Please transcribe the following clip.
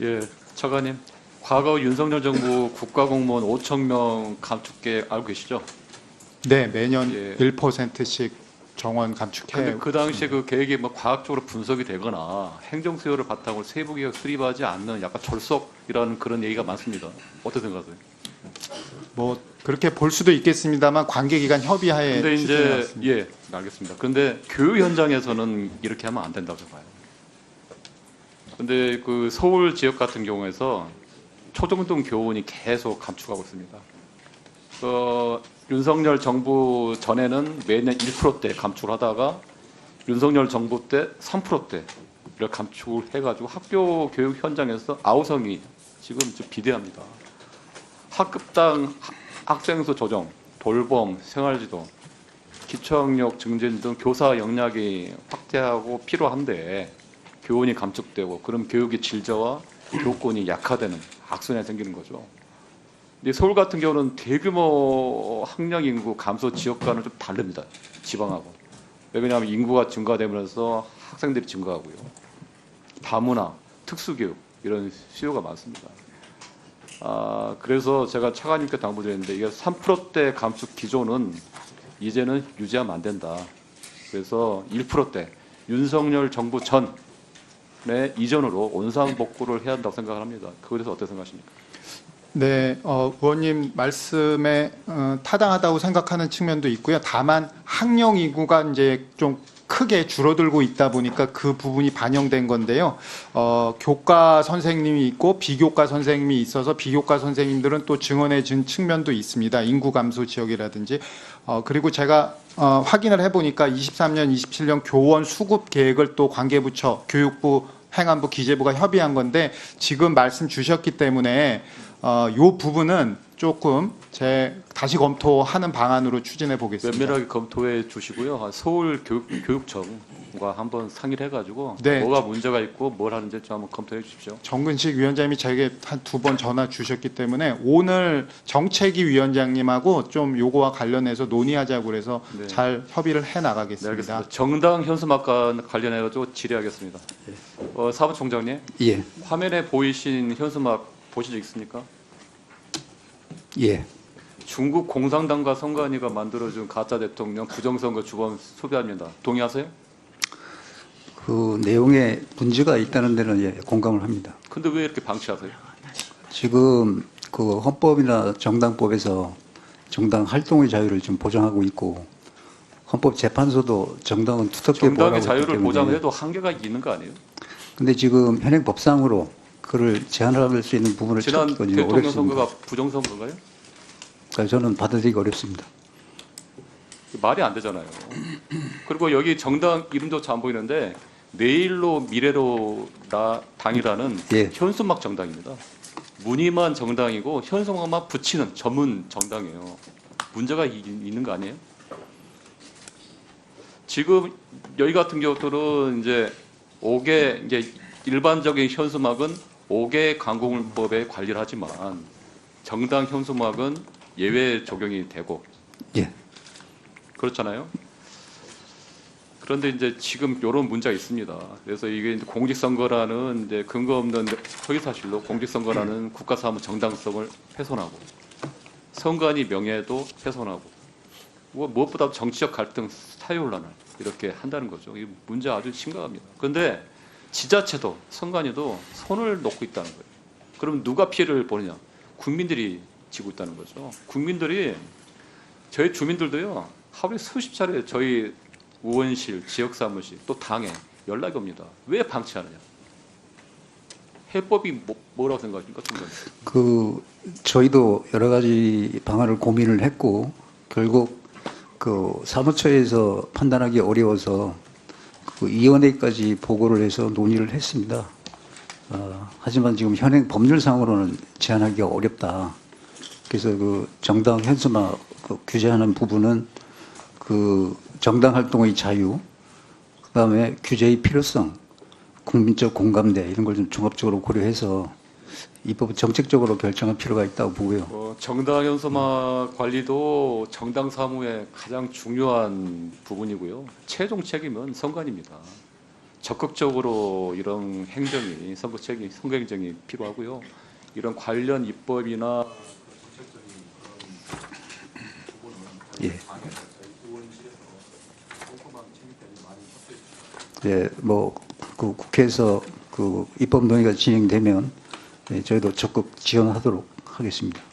예, 차관님. 과거 윤석열 정부 국가공무원 5천 명 감축 계획 알고 계시죠? 네, 매년 예. 1%씩 정원 근데 감축해. 그 당시에 그 계획이 뭐 과학적으로 분석이 되거나 행정 수요를 바탕으로 세부계획 수립하지 않는 약간 졸속이라는 그런 얘기가 많습니다. 어떻게 생각하세요? 뭐 그렇게 볼 수도 있겠습니다만 관계기관 협의하에 근데 추진해 이제 왔습니다. 예, 알겠습니다. 근데 교육 현장에서는 이렇게 하면 안 된다고 봐요. 근데 그 서울 지역 같은 경우에서 초중등 교원이 계속 감축하고 있습니다. 윤석열 정부 전에는 매년 1%대 감축을 하다가 윤석열 정부 때 3%대를 감축을 해가지고 학교 교육 현장에서 아우성이 지금 좀 비대합니다. 학급당 학생 수 조정, 돌봄, 생활지도, 기초학력 증진 등 교사 역량이 확대하고 필요한데 교원이 감축되고 그럼 교육의 질서와 교권이 약화되는 악순환이 생기는 거죠. 근데 서울 같은 경우는 대규모 학령 인구 감소 지역과는 좀 다릅니다. 지방하고. 왜 그러냐면 인구가 증가되면서 학생들이 증가하고요. 다문화, 특수교육 이런 수요가 많습니다. 그래서 제가 차관님께 당부드렸는데 이게 3%대 감축 기조는 이제는 유지하면 안 된다. 그래서 1%대 윤석열 정부 전의 이전으로 원상복구를 해야 한다고 생각을 합니다. 그거에 대해서 어떻게 생각하십니까? 네, 의원님 말씀에 타당하다고 생각하는 측면도 있고요. 다만 학령 인구가 이제 좀 크게 줄어들고 있다 보니까 그 부분이 반영된 건데요. 교과 선생님이 있고 비교과 선생님이 있어서 비교과 선생님들은 또 증언해 준 측면도 있습니다. 인구 감소 지역이라든지. 그리고 제가 확인을 해보니까 23년, 27년 교원 수급 계획을 또 관계부처, 교육부, 행안부, 기재부가 협의한 건데 지금 말씀 주셨기 때문에 요 부분은 조금 다시 검토하는 방안으로 추진해 보겠습니다. 면밀하게 검토해 주시고요. 서울 교육청과 한번 상의를 해가지고 네. 뭐가 문제가 있고 뭘 하는지 좀 한번 검토해 주십시오. 정근식 위원장님이 저에게 한 2번 전화 주셨기 때문에 오늘 정책위 위원장님하고 좀 요거와 관련해서 논의하자고 그래서 네. 잘 협의를 해 네, 나가겠습니다. 알겠습니다. 정당 현수막과 관련해가지고 질의하겠습니다. 사무총장님, 예, 화면에 보이신 현수막 보신 적 있습니까? 예. 중국 공산당과 선관위가 만들어준 가짜 대통령 부정선거 주범 수배합니다. 동의하세요? 그 내용에 문제가 있다는 데는 예, 공감을 합니다. 근데 왜 이렇게 방치하세요? 지금 그 헌법이나 정당법에서 정당 활동의 자유를 좀 보장하고 있고 헌법재판소도 정당은 두텁게 정당의 보호하고 있기 자유를 때문에 보장해도 한계가 있는 거 아니에요? 근데 지금 현행 법상으로 그를 제한할 수 있는 부분을 지난 찾기가 좀 대통령 어렵습니다. 선거가 부정선거인가요? 그러니까 저는 받아들이기 어렵습니다. 말이 안 되잖아요. 그리고 여기 정당 이름조차 안 보이는데 내일로 미래로 당이라는 예. 현수막 정당입니다. 무늬만 정당이고 현수막만 붙이는 전문 정당이에요. 문제가 있는 거 아니에요? 지금 여기 같은 경우들은 이제 5개 이제 일반적인 현수막은 5개 강공법에 관리를 하지만 정당 현수막은 예외 적용이 되고 예. 그렇잖아요. 그런데 이제 지금 이런 문제가 있습니다. 그래서 이게 이제 공직선거라는 이제 근거 없는 허위사실로 공직선거라는 국가사무 정당성을 훼손하고 선관위 명예도 훼손하고 무엇보다 정치적 갈등, 사회혼란을 이렇게 한다는 거죠. 이 문제 아주 심각합니다. 그런데 지자체도 선관위도 손을 놓고 있다는 거예요. 그럼 누가 피해를 보느냐? 국민들이 지고 있다는 거죠. 국민들이 저희 주민들도요 하루에 수십 차례 저희 의원실, 지역사무실 또 당에 연락이 옵니다. 왜 방치하느냐? 해법이 뭐라고 생각하십니까, 총장님? 그 저희도 여러 가지 방안을 고민을 했고 결국 그 사무처에서 판단하기 어려워서 그 위원회까지 보고를 해서 논의를 했습니다. 하지만 지금 현행 법률상으로는 제한하기가 어렵다. 그래서 그 정당 현수막 규제하는 부분은 그 정당 활동의 자유, 그다음에 규제의 필요성, 국민적 공감대 이런 걸 좀 종합적으로 고려해서 이 부분 정책적으로 결정할 필요가 있다고 보고요. 정당 현수막 관리도 정당 사무의 가장 중요한 부분이고요. 최종 책임은 선관위입니다. 적극적으로 이런 행정이 선거 행정이 필요하고요. 이런 관련 입법이나 예. 예, 뭐 그 국회에서 그 입법 논의가 진행되면 예, 저희도 적극 지원하도록 하겠습니다.